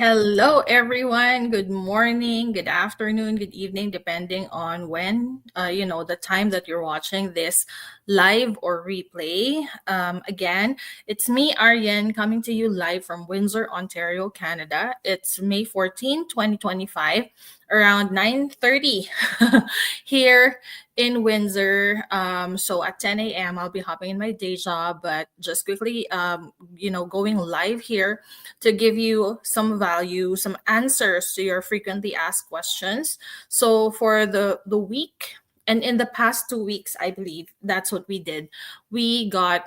Hello, everyone. Good morning, good afternoon, good evening, depending on when, the time that you're watching this live or replay. Again, it's me, Aryan, coming to you live from Windsor, Ontario, Canada. It's May 14, 2025, around 9:30 here in Windsor. So at 10 a.m., I'll be hopping in my day job, but just quickly, going live here to give you some value, some answers to your frequently asked questions. So for the week and in the past 2 weeks, I believe that's what we did. We got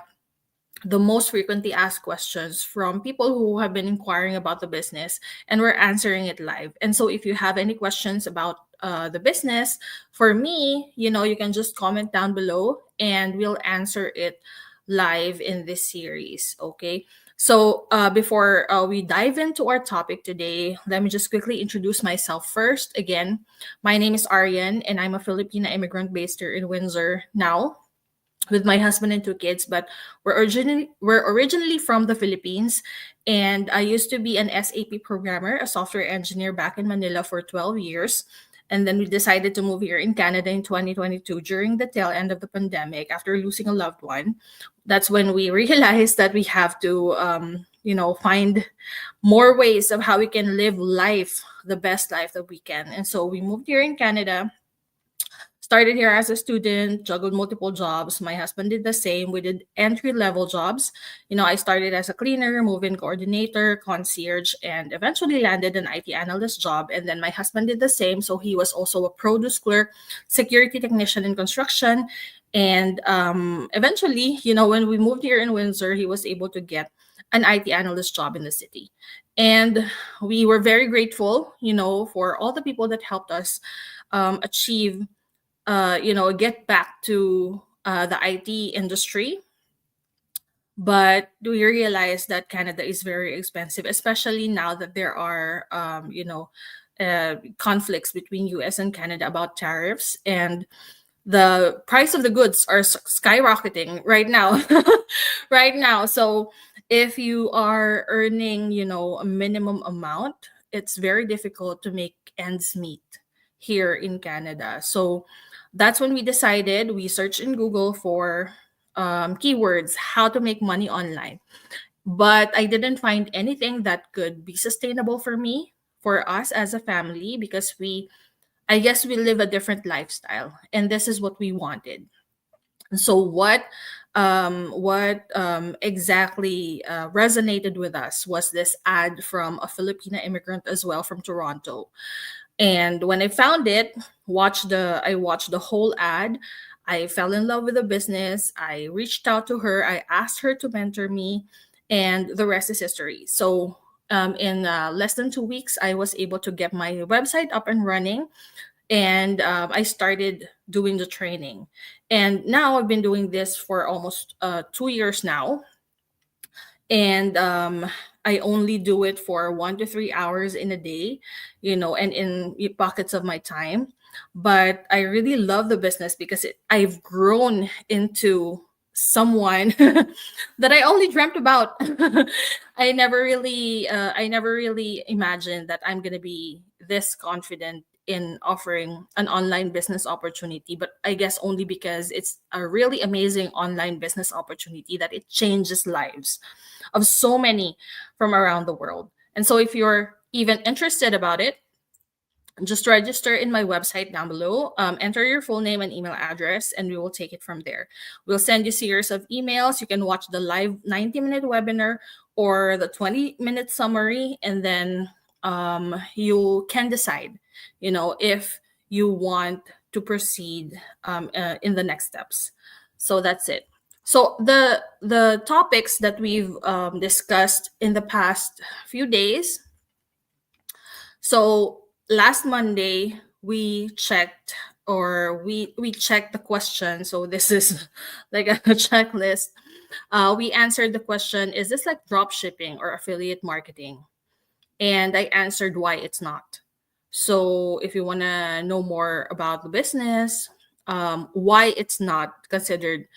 the most frequently asked questions from people who have been inquiring about the business, and we're answering it live. And so if you have any questions about the business, for me, you can just comment down below and we'll answer it live in this series. Okay. So before we dive into our topic today, let me just quickly introduce myself first. Again, my name is Aryan, and I'm a Filipina immigrant based here in Windsor now with my husband and two kids, but we're originally from the Philippines, and I used to be an SAP programmer, a software engineer back in Manila for 12 years. And then we decided to move here in Canada in 2022 during the tail end of the pandemic after losing a loved one. That's when we realized that we have to find more ways of how we can live life, the best life that we can. And so we moved here in Canada, started here as a student, juggled multiple jobs. My husband did the same. We did entry level jobs. I started as a cleaner, move in coordinator, concierge, and eventually landed an IT analyst job. And then my husband did the same. So he was also a produce clerk, security technician in construction. And eventually, when we moved here in Windsor, he was able to get an IT analyst job in the city. And we were very grateful, for all the people that helped us achieve get back to the IT industry. But we realize that Canada is very expensive, especially now that there are, conflicts between US and Canada about tariffs. And the price of the goods are skyrocketing right now. Right now. So if you are earning, a minimum amount, it's very difficult to make ends meet here in Canada. So that's when we decided, we searched in Google for keywords, how to make money online. But I didn't find anything that could be sustainable for me, for us as a family, because I guess we live a different lifestyle, and this is what we wanted. So what exactly resonated with us was this ad from a Filipina immigrant as well from Toronto. And when I found it, I watched the whole ad. I fell in love with the business. I reached out to her. I asked her to mentor me, and the rest is history. So in less than 2 weeks, I was able to get my website up and running, and I started doing the training. And now I've been doing this for almost 2 years now, and I only do it for 1 to 3 hours in a day, and in pockets of my time. But I really love the business because I've grown into someone that I only dreamt about. I never really imagined that I'm gonna be this confident in offering an online business opportunity, but I guess only because it's a really amazing online business opportunity that it changes lives of so many from around the world. And so if you're even interested about it, just register in my website down below. Enter your full name and email address, and we will take it from there. We'll send you series of emails. You can watch the live 90-minute webinar or the 20-minute summary, and then you can decide, if you want to proceed in the next steps. So that's it. So the topics that we've discussed in the past few days. So last Monday we checked, or we checked the question. So this is like a checklist. We answered the question: is this like drop shipping or affiliate marketing? And I answered why it's not. So if you want to know more about the business, why it's not considered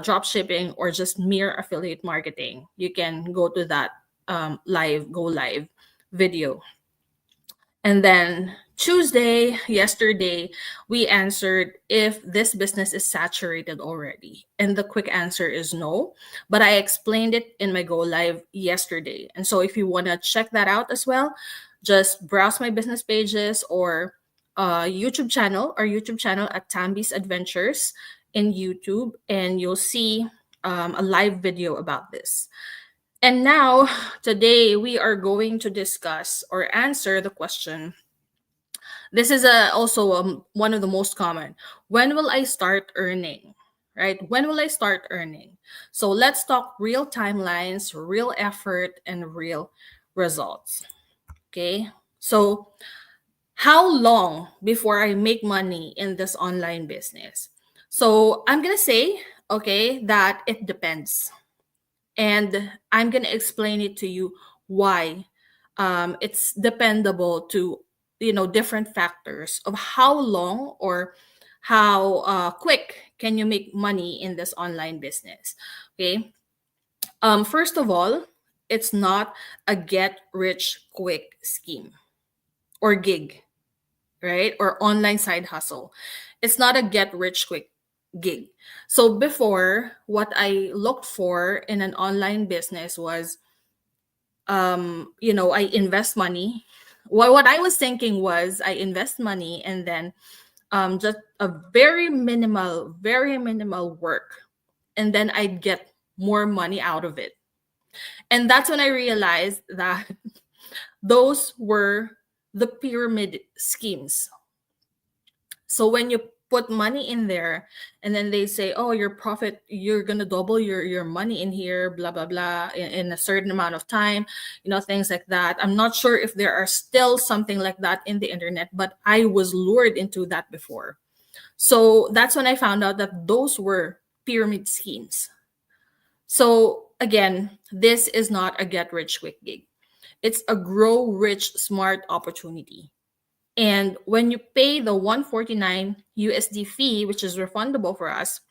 drop shipping or just mere affiliate marketing, you can go to that go live video. And then Tuesday, yesterday, we answered if this business is saturated already. And the quick answer is no. But I explained it in my Go Live yesterday. And so if you want to check that out as well, just browse my business pages or YouTube channel, our YouTube channel at Tambi's Adventures in YouTube, and you'll see a live video about this. And now, today, we are going to discuss or answer the question. This is also one of the most common. When will I start earning? Right? When will I start earning? So let's talk real timelines, real effort, and real results. Okay. So, how long before I make money in this online business? So, I'm going to say, okay, that it depends. And I'm going to explain it to you why it's dependable to different factors of how long or how quick can you make money in this online business. Okay. First of all, it's not a get rich quick scheme or gig, right? Or online side hustle. It's not a get rich quick gig. So before, what I looked for in an online business was, I invest money. What I was thinking was I invest money and then just a very minimal work, and then I'd get more money out of it. And that's when I realized that those were the pyramid schemes. So when you put money in there and then they say, oh, your profit, you're going to double your money in here, blah, blah, blah, in a certain amount of time, things like that. I'm not sure if there are still something like that in the internet, but I was lured into that before. So that's when I found out that those were pyramid schemes. So again, this is not a get rich quick gig. It's a grow rich smart opportunity. And when you pay the 149 USD fee, which is refundable for us,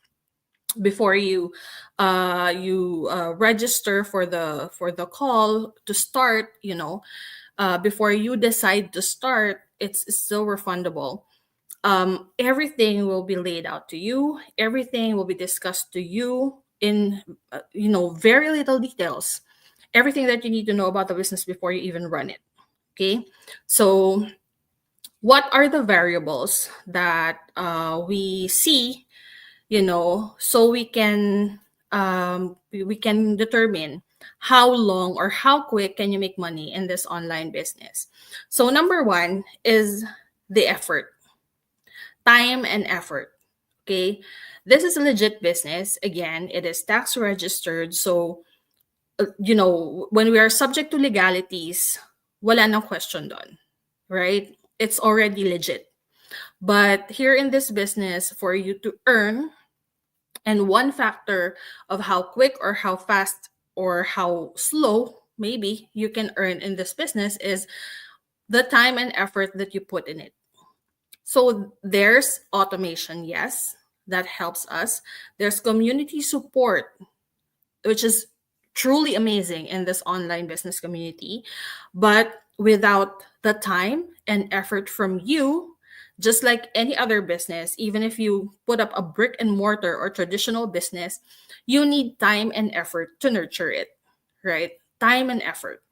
before you register for the call to start, before you decide to start, it's still refundable. Everything will be laid out to you. Everything will be discussed to you in very little details. Everything that you need to know about the business before you even run it. Okay, so what are the variables that we see, so we can determine how long or how quick can you make money in this online business. So number one is the effort, time and effort. Okay, this is a legit business. Again, it is tax registered, so when we are subject to legalities, wala nang question done, right? It's already legit. But here in this business, for you to earn, and one factor of how quick or how fast or how slow maybe you can earn in this business is the time and effort that you put in it. So there's automation, yes, that helps us. There's community support, which is truly amazing in this online business community. But without the time and effort from you, just like any other business, even if you put up a brick and mortar or traditional business, you need time and effort to nurture it, right? Time and effort.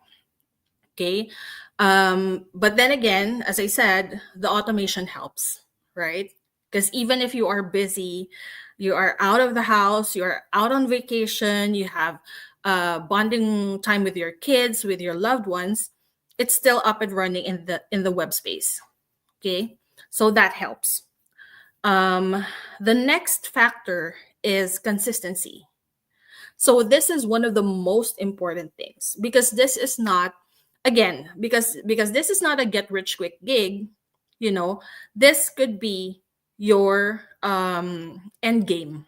Okay. But then again, as I said, the automation helps, right? Because even if you are busy, you are out of the house, you are out on vacation, you have bonding time with your kids, with your loved ones, it's still up and running in the web space. Okay, so that helps. The next factor is consistency. So this is one of the most important things, because this is not, again, because this is not a get rich quick gig. This could be your end game.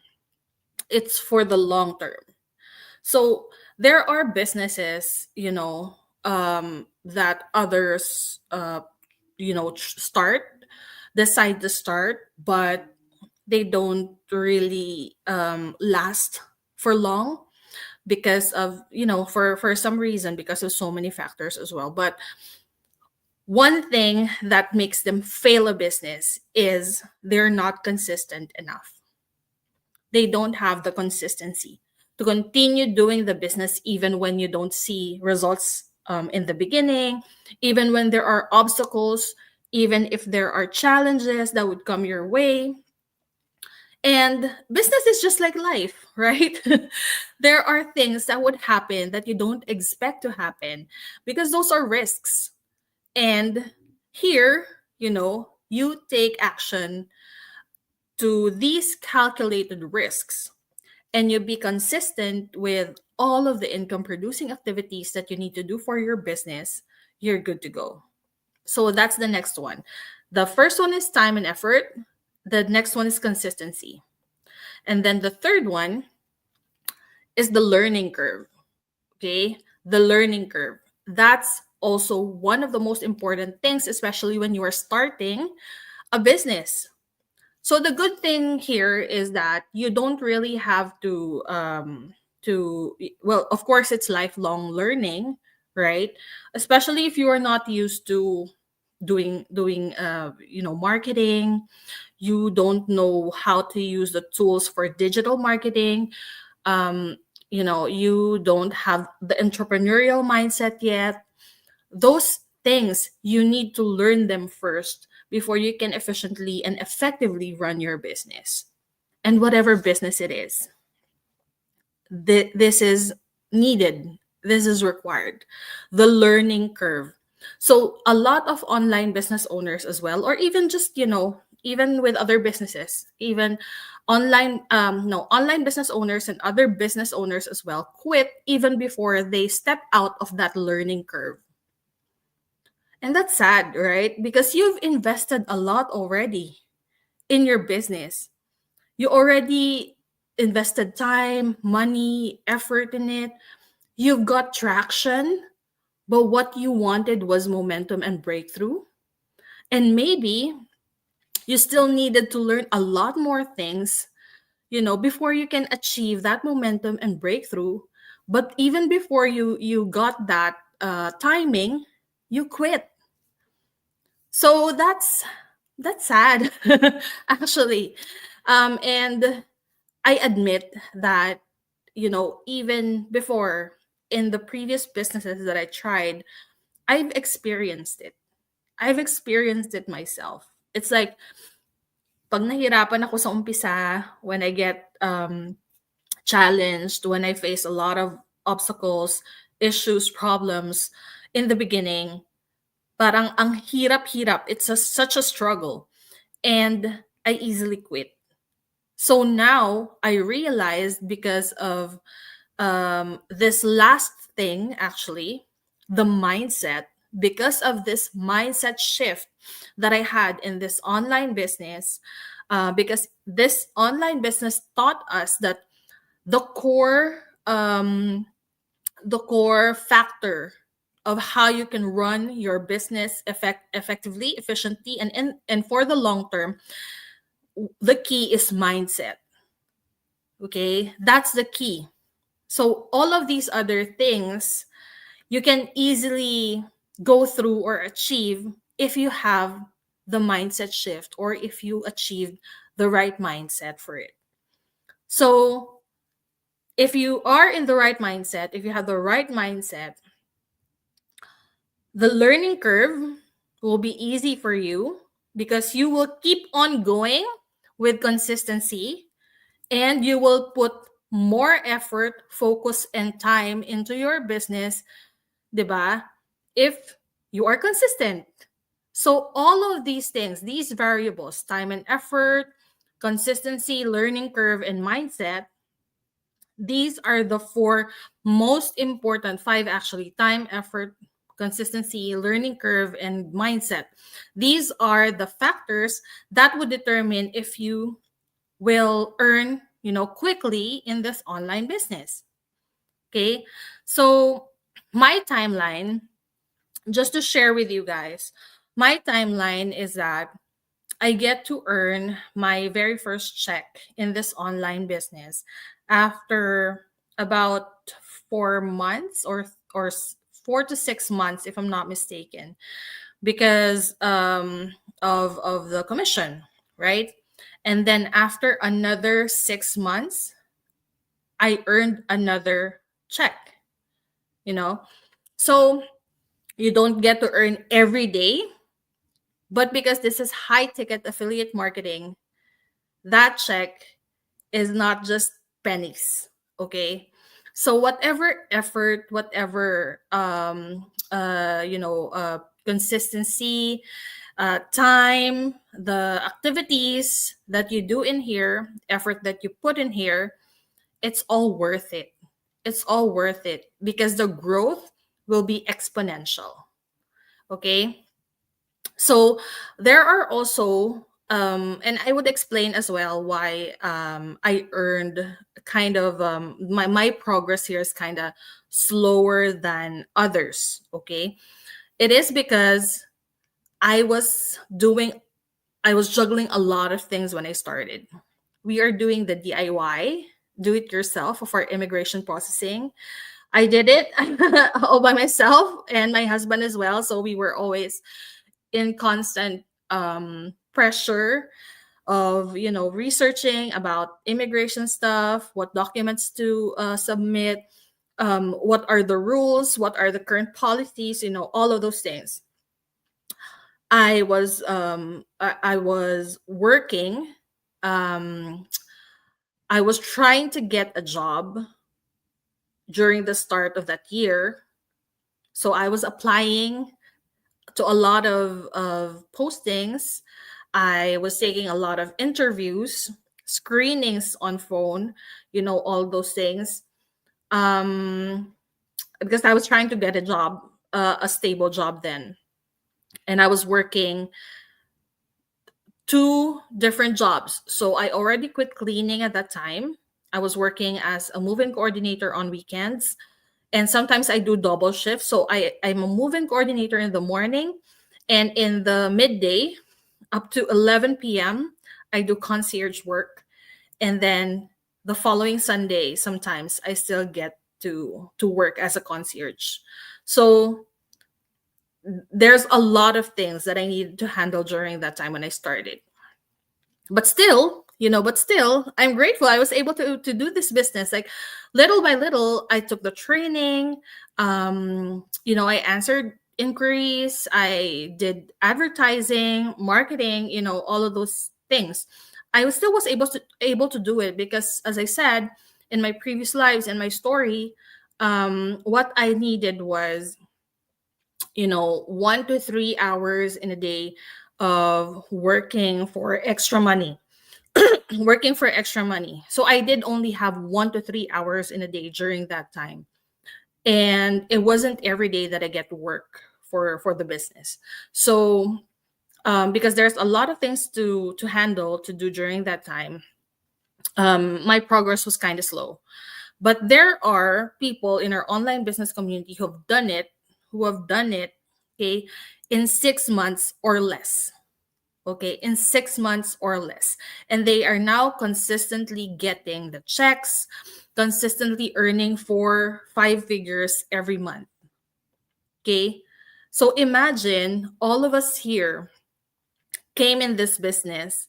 It's for the long term. So there are businesses, that others decide to start, but they don't really last for long, because of, for some reason, because of so many factors as well. But one thing that makes them fail a business is they're not consistent enough. They don't have the consistency to continue doing the business even when you don't see results in the beginning, even when there are obstacles, even if there are challenges that would come your way. And business is just like life, right? There are things that would happen that you don't expect to happen because those are risks. And here, you take action to these calculated risks and you be consistent with all of the income producing activities that you need to do for your business, you're good to go. So that's the next one. The first one is time and effort. The next one is consistency. And then the third one is the learning curve. Okay. The learning curve. That's also one of the most important things, especially when you are starting a business. So the good thing here is that you don't really have to well, of course it's lifelong learning, right? Especially if you are not used to doing marketing, you don't know how to use the tools for digital marketing, um you don't have the entrepreneurial mindset yet. Those things you need to learn them first before you can efficiently and effectively run your business. And whatever business it is, this is needed, this is required. The learning curve. So a lot of online business owners as well, or even just, even with other businesses, even online business owners and other business owners as well, quit even before they step out of that learning curve. And that's sad, right? Because you've invested a lot already in your business. You already invested time, money, effort in it. You've got traction, but what you wanted was momentum and breakthrough. And maybe you still needed to learn a lot more things, before you can achieve that momentum and breakthrough. But even before you got that timing, you quit. So that's sad, actually. And I admit that, even before, in the previous businesses that I tried, I've experienced it. I've experienced it myself. It's like pag nahirapan ako sa umpisa, when I get challenged, when I face a lot of obstacles, issues, problems in the beginning, parang ang hirap-hirap. It's such a struggle. And I easily quit. So now I realized, because of this last thing, actually, the mindset, because of this mindset shift that I had in this online business, because this online business taught us that the core um, the core factor of how you can run your business effectively, efficiently, and for the long term, the key is mindset. Okay, that's the key. So all of these other things you can easily go through or achieve if you have the mindset shift, or if you achieve the right mindset for it. So if you are in the right mindset, if you have the right mindset, the learning curve will be easy for you, because you will keep on going with consistency, and you will put more effort, focus, and time into your business, 'di ba? If you are consistent. So all of these things, these variables, time and effort, consistency, learning curve, and mindset, these are the four most important, five actually: time, effort, consistency, learning curve, and mindset. These are the factors that would determine if you will earn, quickly in this online business. Okay. So my timeline, just to share with you guys, my timeline is that I get to earn my very first check in this online business after about 4 months or 4 to 6 months, if I'm not mistaken, because of the commission, right? And then after another 6 months, I earned another check. You know, so you don't get to earn every day, but because this is high ticket affiliate marketing, that check is not just pennies. Okay, so whatever effort, whatever consistency, time, the activities that you do in here, effort that you put in here, it's all worth it. It's all worth it because the growth will be exponential. Okay, so there are also and I would explain as well why I earned kind of my progress here is kind of slower than others. Okay, it is because I was doing I was juggling a lot of things when I started. We are doing the DIY, do it yourself, of our immigration processing. I did it all by myself and my husband as well. So we were always in constant pressure of researching about immigration stuff, what documents to submit, what are the rules, what are the current policies, all of those things. I was working. um I was trying to get a job during the start of that year, so I was applying to a lot of postings. I was taking a lot of interviews, screenings on phone, all those things. Um, because I was trying to get a job, a stable job then. And I was working two different jobs. So I already quit cleaning at that time. I was working as a move-in coordinator on weekends. And sometimes I do double shifts. So I'm a move-in coordinator in the morning, and in the midday up to 11 p.m. I do concierge work. And then the following Sunday, sometimes I still get to work as a concierge. So there's a lot of things that I needed to handle during that time when I started. But still, I'm grateful I was able to do this business. Like, little by little, I took the training. I answered inquiries, I did advertising, marketing, all of those things. I was still was able to do it because, as I said in my previous lives and my story, what I needed was 1 to 3 hours in a day of working for extra money. So I did only have 1 to 3 hours in a day during that time. And it wasn't every day that I get to work for the business. So because there's a lot of things to handle to do during that time, my progress was kind of slow. But there are people in our online business community who have done it, okay, in 6 months or less. Okay, in 6 months or less. And they are now consistently getting the checks, consistently earning 4 5 figures every month. Okay, so imagine all of us here came in this business,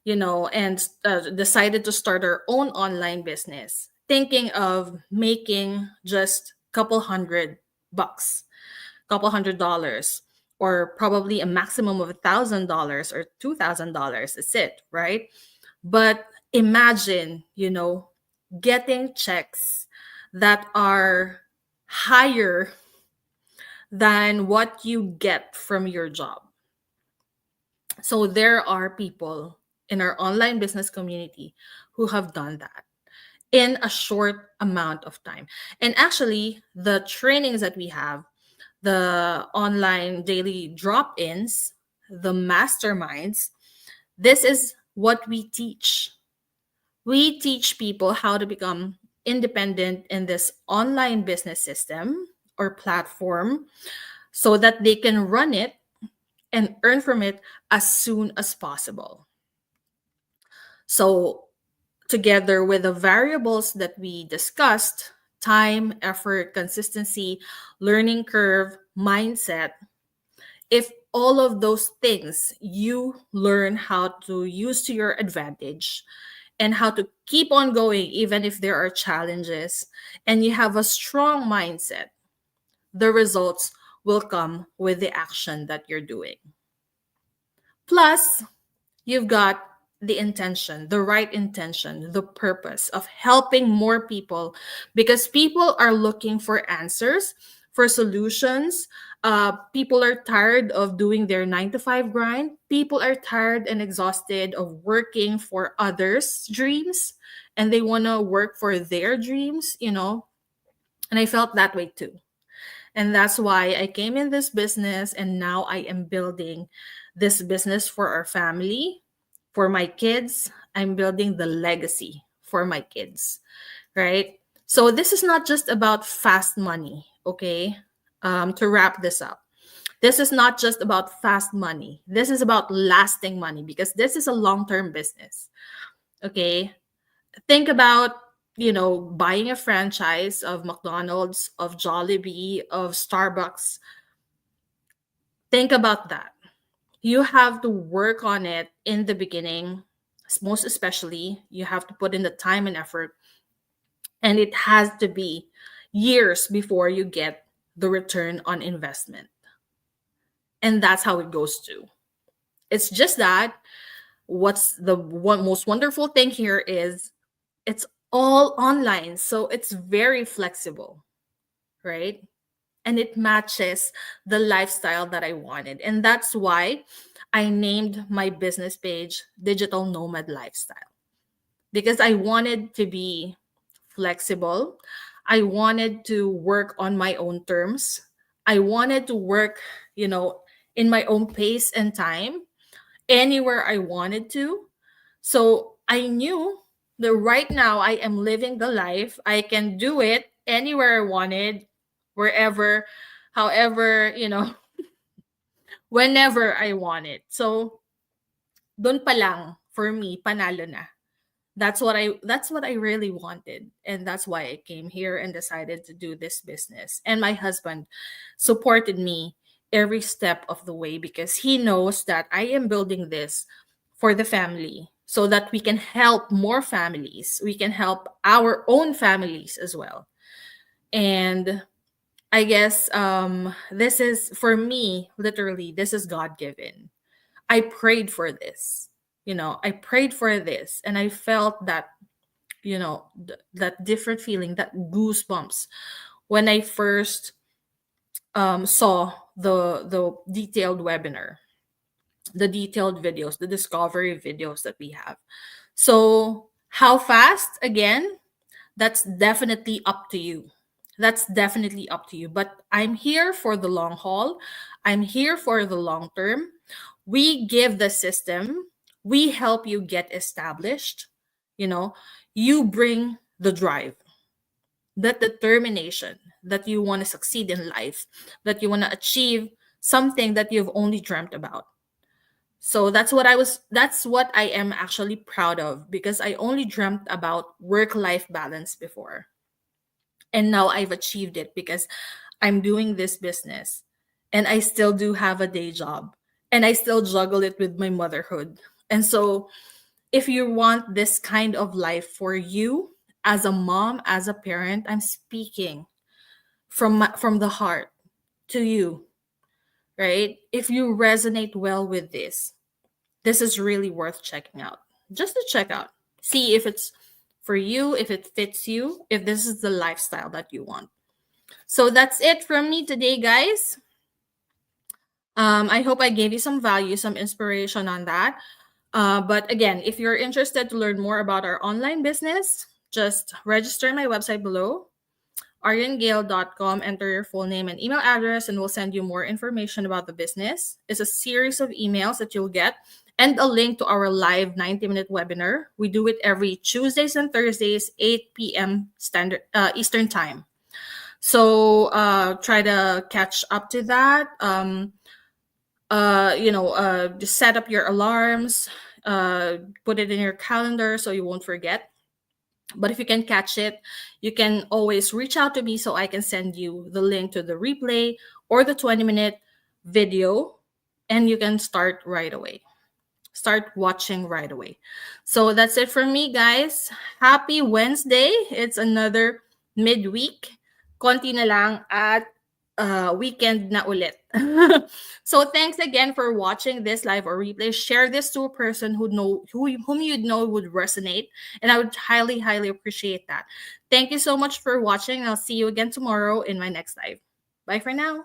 and decided to start our own online business, thinking of making just couple hundred bucks, couple $100, or probably a maximum of $1,000 or $2,000. That's it, right? But imagine, getting checks that are higher than what you get from your job. So there are people in our online business community who have done that in a short amount of time. And actually, the trainings that we have, the online daily drop ins, the masterminds, this is what we teach. We teach people how to become independent in this online business system or platform so that they can run it and earn from it as soon as possible. So together with the variables that we discussed: time, effort, consistency, learning curve, mindset. If all of those things you learn how to use to your advantage and how to keep on going, even if there are challenges, and you have a strong mindset, the results will come with the action that you're doing. Plus, you've got the intention, the right intention, the purpose of helping more people, because people are looking for answers, for solutions. People are tired of doing their 9 to 5 grind. People are tired and exhausted of working for others' dreams, and they want to work for their dreams. And I felt that way too. And that's why I came in this business, and now I am building this business for our family, for my kids. I'm building the legacy for my kids, right? So this is not just about fast money, okay? To wrap this up, this is not just about fast money. This is about lasting money, because this is a long term business, okay? Think about buying a franchise of McDonald's, of Jollibee, of Starbucks. Think about that. You have to work on it in the beginning. Most especially, you have to put in the time and effort, and it has to be years before you get the return on investment. And that's how it goes too. It's just that what's the one most wonderful thing here is it's all online, so it's very flexible, right? And it matches the lifestyle that I wanted. And that's why I named my business page Digital Nomad Lifestyle, because I wanted to be flexible. I wanted to work on my own terms. I wanted to work, in my own pace and time, anywhere I wanted to. So I knew that right now I am living the life. I can do it anywhere I wanted, wherever, however, whenever I wanted. So dun pa lang for me panalo na. That's what I really wanted, and that's why I came here and decided to do this business. And my husband supported me every step of the way, because he knows that I am building this for the family, so that we can help more families. We can help our own families as well. And I guess this is, for me, literally, this is God given. I prayed for this. I prayed for this, and I felt that, that different feeling, that goosebumps, when I first saw the detailed webinar, the detailed videos, the discovery videos that we have. So, how fast? Again, that's definitely up to you. That's definitely up to you. But I'm here for the long haul. I'm here for the long term. We give the system, we help you get established. You know, you bring the drive, that determination that you want to succeed in life, that you want to achieve something that you've only dreamt about. So that's what I am actually proud of, because I only dreamt about work life balance before. And now I've achieved it, because I'm doing this business, and I still do have a day job, and I still juggle it with my motherhood. And so if you want this kind of life for you, as a mom, as a parent, I'm speaking from the heart to you, right? If you resonate well with this is really worth checking out. Just to check out, see if it's for you, if it fits you, if this is the lifestyle that you want. So that's it from me today, guys. I hope I gave you some value, some inspiration on that. But again, if you're interested to learn more about our online business, just register my website below, aryangale.com. Enter your full name and email address, and we'll send you more information about the business. It's a series of emails that you'll get, and a link to our live 90-minute webinar. We do it every Tuesdays and Thursdays, 8 p.m. standard Eastern time. So try to catch up to that. Just set up your alarms, put it in your calendar so you won't forget. But if you can catch it, you can always reach out to me so I can send you the link to the replay or the 20-minute video, and you can start right away. Start watching right away. So that's it for me, guys. Happy Wednesday. It's another midweek. Konti na lang at weekend na ulit. So thanks again for watching this live or replay. Share this to a person whom you know would resonate, and I would highly, highly appreciate that. Thank you so much for watching. I'll see you again tomorrow in my next live. Bye for now.